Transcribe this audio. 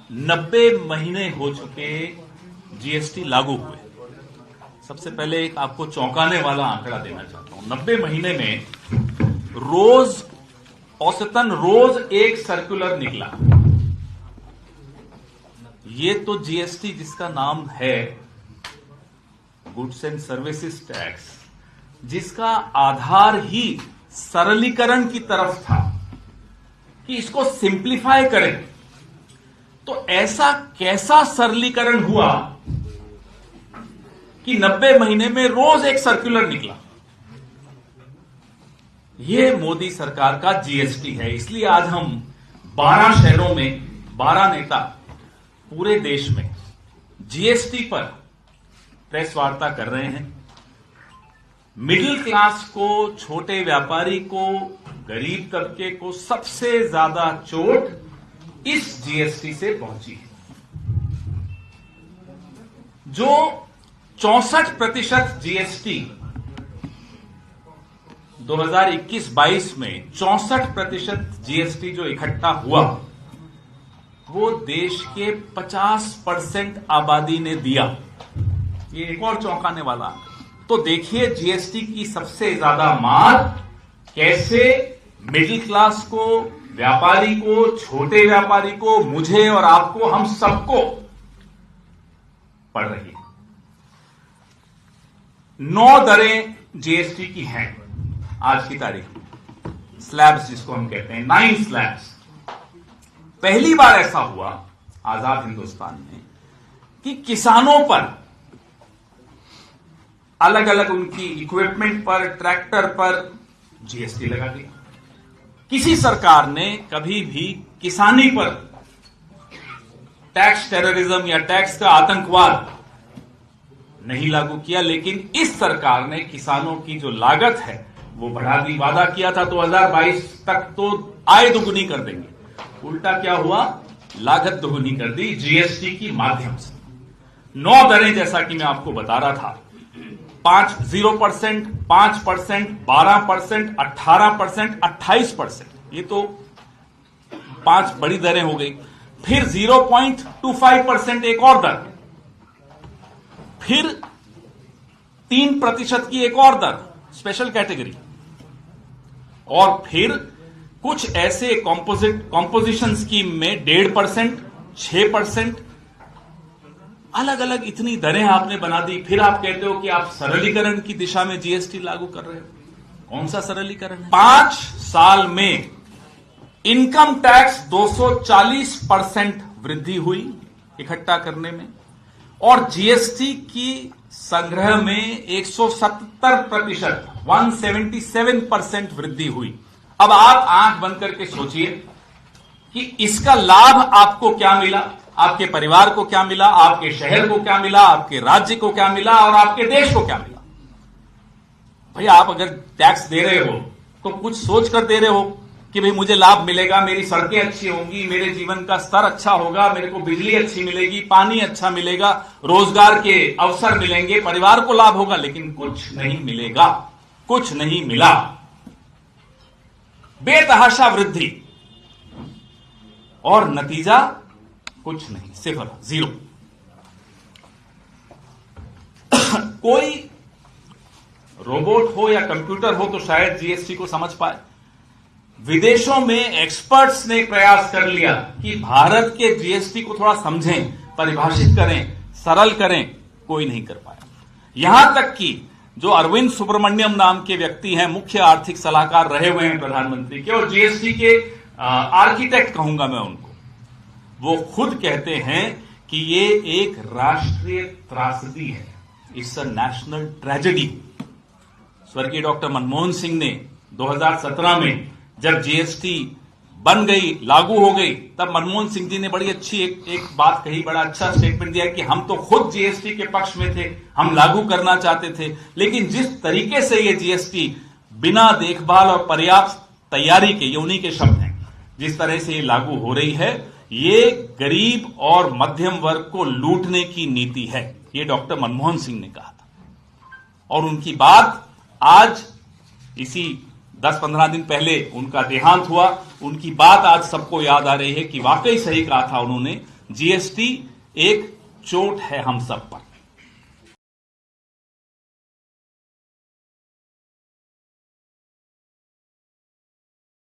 90 महीने हो चुके जीएसटी लागू हुए। सबसे पहले एक आपको चौंकाने वाला आंकड़ा देना चाहता हूं। 90 महीने में औसतन रोज एक सर्कुलर निकला। ये तो जीएसटी जिसका नाम है गुड्स एंड सर्विसेज टैक्स, जिसका आधार ही सरलीकरण की तरफ था कि इसको सिंप्लीफाई करें, तो ऐसा कैसा सरलीकरण हुआ कि 90 महीने में रोज एक सर्कुलर निकला। यह मोदी सरकार का जीएसटी है। इसलिए आज हम 12 शहरों में 12 नेता पूरे देश में जीएसटी पर प्रेस वार्ता कर रहे हैं। मिडिल क्लास को, छोटे व्यापारी को, गरीब तबके को सबसे ज्यादा चोट इस जीएसटी से पहुंची है। जो 64% जीएसटी 2021-22 में 64% जीएसटी जो इकट्ठा हुआ, वो देश के 50% आबादी ने दिया। ये एक और चौंकाने वाला। तो देखिए जीएसटी की सबसे ज्यादा मार कैसे मिडिल क्लास को, व्यापारी को, छोटे व्यापारी को, मुझे और आपको, हम सबको पड़ रही है। 9 दरें जीएसटी की हैं आज की तारीख में, स्लैब्स जिसको हम कहते हैं, 9 स्लैब्स। पहली बार ऐसा हुआ आजाद हिंदुस्तान में कि किसानों पर अलग अलग उनकी इक्विपमेंट पर, ट्रैक्टर पर जीएसटी लगा दिया। किसी सरकार ने कभी भी किसानी पर टैक्स टेररिज्म या टैक्स का आतंकवाद नहीं लागू किया, लेकिन इस सरकार ने किसानों की जो लागत है वो बढ़ा दी। वादा किया था 2022 तक तो आय दोगुनी कर देंगे, उल्टा क्या हुआ, लागत दोगुनी कर दी जीएसटी की माध्यम से। 9 दरें जैसा कि मैं आपको बता रहा था, 0%, 5%, 12%, 18%, 28%, ये तो 5 बड़ी दरें हो गई। फिर 0.25% एक और दर, फिर 3% की एक और दर स्पेशल कैटेगरी, और फिर कुछ ऐसे कॉम्पोजिशन स्कीम में 1.5%, 6%, अलग अलग इतनी दरें आपने बना दी। फिर आप कहते हो कि आप सरलीकरण की दिशा में जीएसटी लागू कर रहे हो। कौन सा सरलीकरण है? 5 साल में इनकम टैक्स 240% वृद्धि हुई इकट्ठा करने में, और जीएसटी की संग्रह में 177%, 177% वृद्धि हुई। अब आप आंख बंद करके सोचिए कि इसका लाभ आपको क्या मिला, आपके परिवार को क्या मिला, आपके शहर को क्या मिला, आपके राज्य को क्या मिला, और आपके देश को क्या मिला। भैया आप अगर टैक्स दे रहे हो तो कुछ सोच कर दे रहे हो कि भाई मुझे लाभ मिलेगा, मेरी सड़कें अच्छी होंगी, मेरे जीवन का स्तर अच्छा होगा, मेरे को बिजली अच्छी मिलेगी, पानी अच्छा मिलेगा, रोजगार के अवसर मिलेंगे, परिवार को लाभ होगा। लेकिन कुछ नहीं मिलेगा, कुछ नहीं मिला। बेतहाशा वृद्धि, और नतीजा कुछ नहीं, 0। कोई रोबोट हो या कंप्यूटर हो तो शायद जीएसटी को समझ पाए। विदेशों में एक्सपर्ट्स ने प्रयास कर लिया कि भारत के जीएसटी को थोड़ा समझें, परिभाषित करें, सरल करें, कोई नहीं कर पाया। यहां तक कि जो अरविंद सुब्रमण्यम नाम के व्यक्ति हैं, मुख्य आर्थिक सलाहकार रहे हुए हैं प्रधानमंत्री के, और जीएसटी के आर्किटेक्ट कहूंगा मैं उनको, वो खुद कहते हैं कि ये एक राष्ट्रीय त्रासदी है, इट्स अ नेशनल ट्रेजेडी। स्वर्गीय डॉक्टर मनमोहन सिंह ने 2017 में जब जीएसटी बन गई, लागू हो गई, तब मनमोहन सिंह जी ने बड़ी अच्छी एक बात कही, बड़ा अच्छा स्टेटमेंट दिया कि हम तो खुद जीएसटी के पक्ष में थे, हम लागू करना चाहते थे, लेकिन जिस तरीके से ये जीएसटी बिना देखभाल और पर्याप्त तैयारी के, ये उन्हीं के शब्द हैं, जिस तरह से ये लागू हो रही है, ये गरीब और मध्यम वर्ग को लूटने की नीति है। ये डॉक्टर मनमोहन सिंह ने कहा था, और उनकी बात आज इसी 10-15 दिन पहले उनका देहांत हुआ, उनकी बात आज सबको याद आ रही है कि वाकई सही कहा था उन्होंने, जीएसटी एक चोट है हम सब पर।